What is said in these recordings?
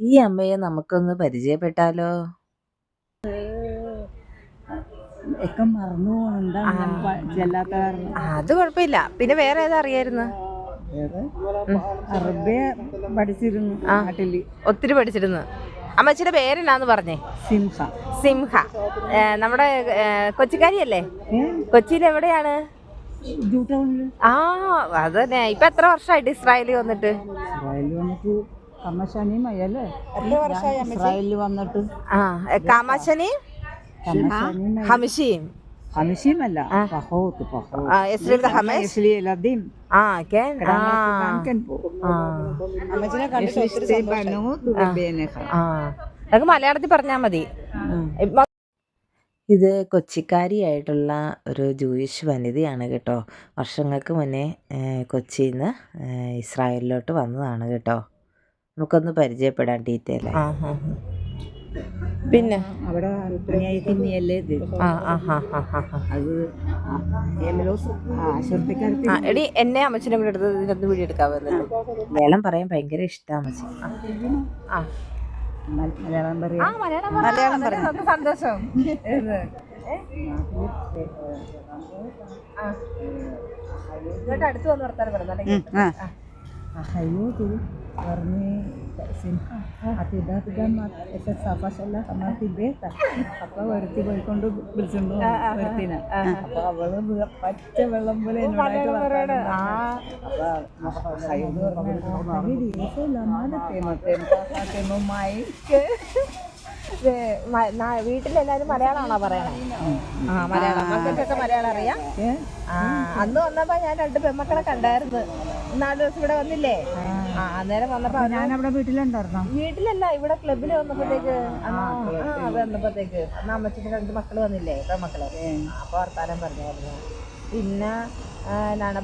ഈ അമ്മയെ നമുക്കൊന്ന് പരിചയപ്പെട്ടാലോ? ഒക്കെ മറന്നു പോകുന്നുണ്ടാ. അത് കുഴപ്പമില്ല. പിന്നെ വേറെ ഏതാ അറിയായിരുന്നു? അറബിയ പഠിച്ചിരുന്നു നാട്ടില്. ഒത്തിരി പഠിച്ചിരുന്നു. അമ്മച്ചിയുടെ പേരെന്നാന്ന് പറഞ്ഞേ? സിംഹ. സിംഹ. നമ്മുടെ കൊച്ചിക്കാരിയല്ലേ? കൊച്ചിയിൽ എവിടെയാണ്? ആ അതന്നെ. ഇപ്പൊ എത്ര വർഷമായിട്ട് ഇസ്രായേലിൽ വന്നിട്ട്? ഇസ്രായേലിൽ വന്നിട്ട് ഹമിഷിയും חמישים פחות. יש חמש? יש לי ילדים. כן? יש לי שתי בנות ובן אחד. അതൊക്കെ മലയാളത്തിൽ പറഞ്ഞാൽ മതി. ഇത് കൊച്ചിക്കാരിയായിട്ടുള്ള ഒരു ജൂയിഷ് വനിതയാണ് കേട്ടോ. വർഷങ്ങൾക്ക് മുന്നേ കൊച്ചിയിൽ നിന്ന് ഇസ്രായേലിലോട്ട് വന്നതാണ് കേട്ടോ. നമുക്കൊന്ന് പരിചയപ്പെടാൻ ഡീറ്റെയിൽ. പിന്നെ അവിടെ എടി എന്നെ അമ്മച്ചിനെ കൂടെ എടുത്ത് ഇതിനൊന്ന് വീഡിയോ എടുക്കാവുന്നല്ലോ. മലയാളം പറയാൻ ഭയങ്കര ഇഷ്ടമാണ് അമ്മച്ചി. മലയാളം പറയാൻ സന്തോഷം. അടുത്ത് വന്ന് വർത്താനം പറഞ്ഞു. അപ്പൊ വരുത്തി പോയിക്കൊണ്ട് വിളിച്ചിട്ടുണ്ടോ വരുത്തിന. അപ്പൊ അവള് പച്ച വെള്ളം പോലെ വീട്ടിലെല്ലാരും മലയാളമാണോ പറയണേ? മലയാളം. മക്കൾക്കൊക്കെ മലയാളം അറിയാം. അന്ന് വന്നപ്പോ ഞാൻ 2 പെൺമക്കളെ കണ്ടായിരുന്നു. 4 ദിവസം ഇവിടെ വന്നില്ലേ? അന്നേരം വന്നപ്പോ ഞാനവിടെ വീട്ടിലുണ്ടായിരുന്നു. വീട്ടിലല്ല, ഇവിടെ ക്ലബില് വന്നപ്പോഴത്തേക്ക് വന്നപ്പോഴത്തേക്ക് അന്ന് അമ്മച്ചിന്റെ 2 മക്കള് വന്നില്ലേ, പെൺമക്കള്. അപ്പൊ വർത്താനം പറഞ്ഞായിരുന്നു. പിന്നെ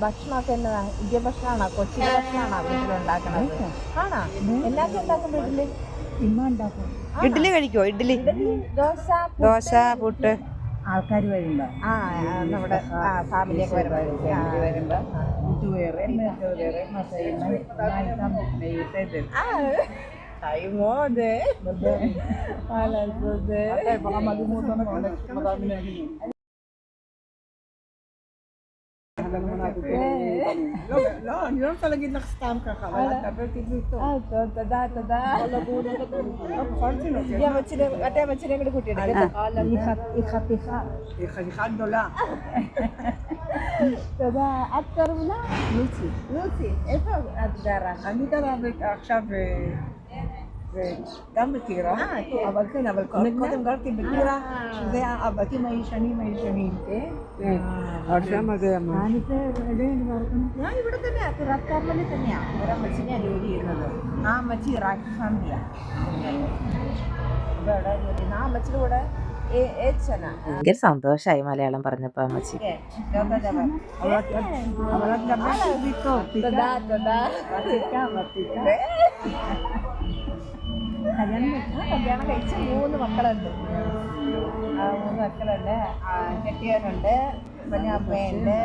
ഭക്ഷണമൊക്കെ എന്നതാ? ഇന്ത്യൻ ഭക്ഷണമാണോ? കൊച്ചിയിലെ ഭക്ഷണമാണോ വീട്ടിലുണ്ടാക്കണത്? ആണോ? എല്ലാവർക്കും ഉണ്ടാക്കും വീട്ടില്. ഇഡ്ഡലി കഴിക്കോ? ഇഡ്ഡലി, ദോശ, പുട്ട്. ആൾക്കാർ വരുമ്പോ നമ്മുടെ ഫാമിലിയൊക്കെ വരുമ്പോ לא, אני לא רוצה להגיד לך סתם ככה, אבל את מדברת איתי טוב. תודה. מתי המצ'ינה כדי כותי? היא חתיכה. היא חתיכה גדולה. תודה. את קוראים לה? לוצי. איפה את גרה? אני גרה עכשיו גם בטירה, אבל כן, אבל קודם גרתי בטירה, שזה הבתים הישנים. אבל שם זה מה? ഞാൻ ഇവിടെ തന്നെയാ, തിറക്കാർമലിൽ തന്നെയാ ഒരമ്മച്ചിനെ ജോലി ചെയ്യുന്നത്. ആ അമ്മച്ചി ഇറാഖി ഫാമിലിയാ. ആ അമ്മച്ചിയുടെ കൂടെ ഭയങ്കര സന്തോഷായി മലയാളം പറഞ്ഞപ്പോ അമ്മച്ചി. കല്യാണം കഴിച്ച 3 മക്കളുണ്ട്. 3 മക്കളുണ്ട്. കെട്ടിയവനുണ്ട്, പിന്നെ അമ്മയുണ്ട്.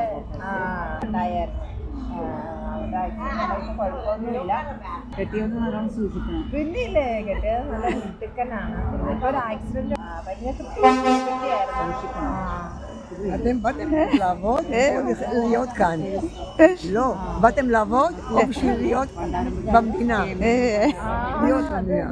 ഉണ്ടായിരുന്നു. കുഴപ്പമൊന്നുമില്ല. കെട്ടിയൊന്നും നല്ലോണം സൂക്ഷിക്കണം. പിന്നെ ഇല്ലേ, കെട്ടിയത് നല്ല മിടുക്കനാണ്. ഇപ്പൊ ഒരു ആക്സിഡന്റ് ഭയങ്കര കൃത്യമായിരുന്നു. אתם באתם לעבוד או להיות כאן? לא, באתם לעבוד או בשביל להיות במדינה? להיות במדינה.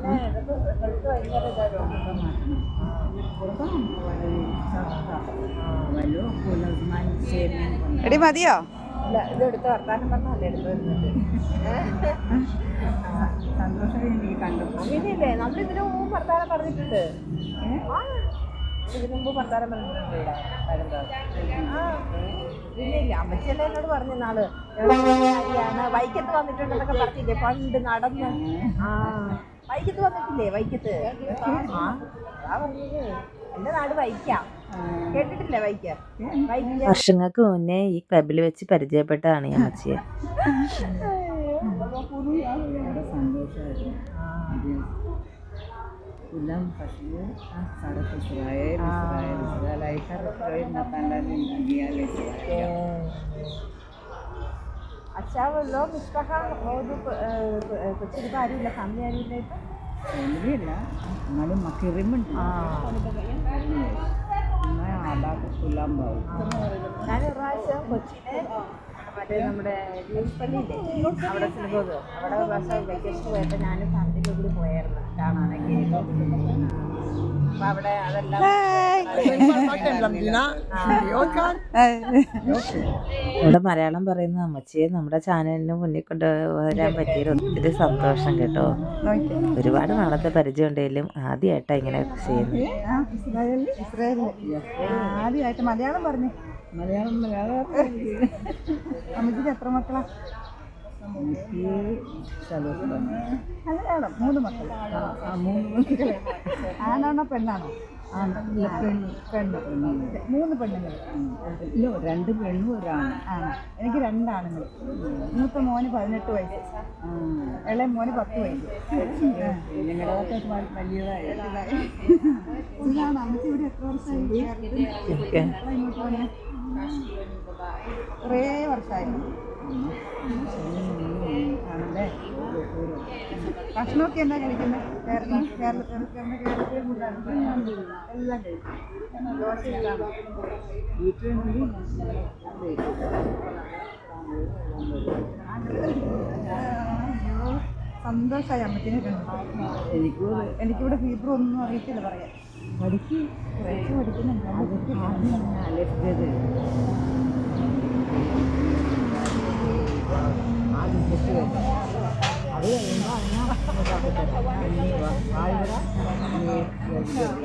എടി മതിയോ? ഇതെടുത്ത് വർത്താനം പറഞ്ഞല്ലേ എടുത്തു വരുന്നത്. സന്തോഷം എനിക്ക് കണ്ടപ്പോൾ. പിന്നെയില്ലേ, നമ്മൾ ഇതിനു മുമ്പ് വർത്താനം പറഞ്ഞിട്ടുണ്ട്. ഇതിനു മുമ്പ് വർത്താനം പറഞ്ഞിട്ടുണ്ട് ഇവിടെ വരുമ്പോ. പിന്നെയില്ലേ, അമ്മച്ചിയല്ലേ എന്നോട് പറഞ്ഞ നാള് വൈക്കത്ത് വന്നിട്ടുണ്ടെന്നൊക്കെ പറഞ്ഞില്ലേ പണ്ട് നടന്ന്. വൈക്കത്ത് വന്നിട്ടില്ലേ? വൈക്കത്ത് പറഞ്ഞത് എന്റെ നാട് വൈക്കാം. കേട്ടിട്ടില്ലേ വൈക്കം? വർഷങ്ങൾക്ക് മുന്നേ ഈ ക്ലബിൽ വെച്ച് പരിചയപ്പെട്ടതാണ് ഈ അമ്മച്ചിയെ. כולם חשבו, צריך ישראל, העיקר ישראל נתן לנו להגיע לישראל. עכשיו לא משפחה, עוד קוצ'י בערים, לפעמים אני נהייתה? ഫാമിലിയല്ല എന്നാലും മക്കിറിമുണ്ട് ഞാനൊരു പ്രാവശ്യം കൊച്ചിയിലെ മറ്റേ നമ്മുടെ ജ്യൂസ് പള്ളിയില്ലേ അവിടെ സിനിമ അവിടെ പ്രാവശ്യം വെക്കേഷൻ പോയപ്പോൾ ഞാനും ഫാമിലിയുടെ കൂടി പോയായിരുന്നു കാണാനൊക്കെ. അപ്പൊ അവിടെ അതെല്ലാം ഇവിടെ മലയാളം പറയുന്ന അമ്മച്ചിയെ നമ്മുടെ ചാനലിന് മുന്നിൽ കൊണ്ടുവരാൻ പറ്റിയത് ഒത്തിരി സന്തോഷം കേട്ടോ. ഒരുപാട് നാളത്തെ പരിചയം ഉണ്ടെങ്കിലും ആദ്യമായിട്ടാണ് ഇങ്ങനെ ചെയ്യുന്നത്. ആദ്യമായിട്ട് മലയാളം പറഞ്ഞു. മലയാളം അമ്മച്ചിക്ക് എത്ര മക്കളാ? മലയാളം 3 മക്കൾ. 3 മക്കൾ ആണാണോ പെണ്ണാണോ? പെണ്ണ് 3 പെണ്ണുങ്ങൾ. 2 പെണ്ണും ഒരാണ്. ആണ്. എനിക്ക് 2 ആണുങ്ങൾ. മൂത്ത മോന് 18 വയസ്സ്, ഇളയ മോന് 10 വയസ്സ്. ഇതാണ് അമ്മച്ചി ഇവിടെ എത്ര വർഷമായി? കുറേ വർഷമായി ആണല്ലേ. ഭക്ഷണമൊക്കെ എന്നാ കഴിക്കുന്നത്? കേരളത്തിൽ എല്ലാം കഴിക്കും. ദോശ ഇതാണ്. സന്തോഷമായി അമ്മച്ചിനെ കണ്ടു. എനിക്കിവിടെ ഹീബ്രു ഒന്നും അറിയത്തില്ല പറയാൻ. കുറച്ച് പഠിക്കുന്നുണ്ട്.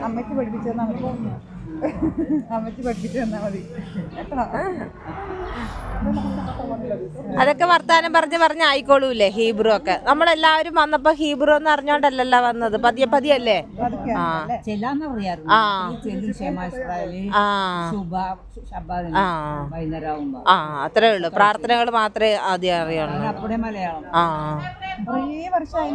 അമ്മയ്ക്ക് പഠിപ്പിച്ചു തന്നാൽ മതി. അമ്മയ്ക്ക് പഠിപ്പിച്ചു തന്നാൽ മതി. അതൊക്കെ വർത്താനം പറഞ്ഞ് ആയിക്കോളൂല്ലേ ഹീബ്രു ഒക്കെ. നമ്മളെല്ലാവരും വന്നപ്പോ ഹീബ്രു എന്ന് അറിഞ്ഞോണ്ടല്ലല്ലോ വന്നത്, പതിയെ പതിയല്ലേ. അത്രേ ഉള്ളു. പ്രാർത്ഥനകൾ മാത്രമേ ആദ്യം അറിയുള്ളൂ. കുറേ വർഷമായി